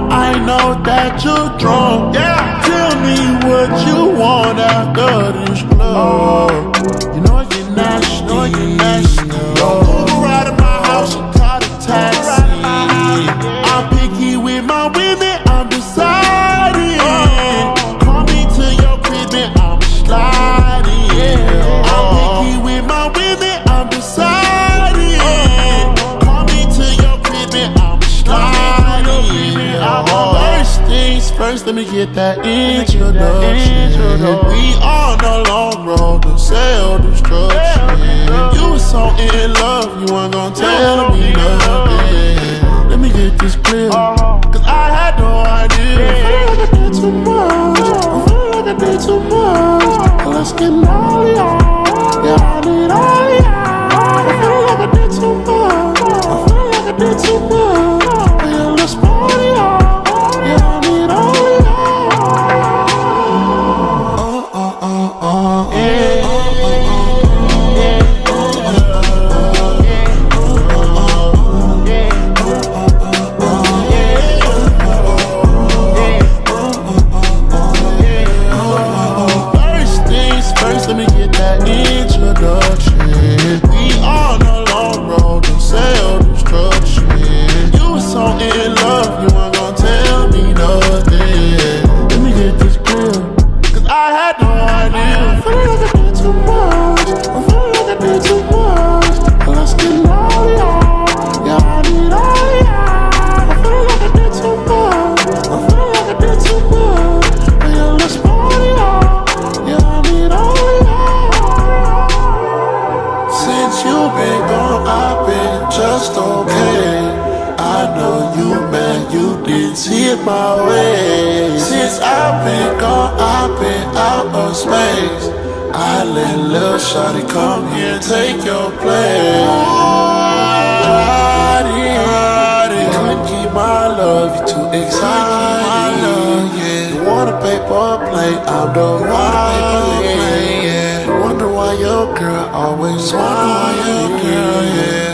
I know that you're drunk. Yeah. Tell me what you want after this club. You know I get nasty. Don't Uber out of my house and call a taxi. I'm picky with my women, I'm deciding. Call me to your crib and I'm sliding. I'm picky with my women, I'm deciding. Call me to your crib and I'm sliding. First things first, let me get that introduction. We on the long road to self-destruction. You was so in love, you weren't gonna tell me nothing. Let me get this clear, cause I had no idea. I feel like I did too much, I feel like I did too much. Let's get all y'all, yeah, I need all y'all. I feel like I did too much, I feel like I did too much. Yeah, let's party y'all, yeah, I need all let me get that introduction. We on a long road to self-destruction. You was so in love, you weren't gonna tell me nothing. Let me get this clear, cause I had no idea. I feel like I did too much, I feel like I did too much. Let's get all y'all, yeah, I need all y'all. I feel like I did too much, I feel like I did too much. Yeah, let's party y'all, yeah, I need all. Since you've been gone, I've been just okay. I know you mad, you didn't see it my way. Since I've been gone, I've been out of space. I let Lil Shawty come here and take your place. Couldn't keep my love, you too excited. You want a paper plate, I'm the right. Wonder why your girl always wonder why your girl, yeah.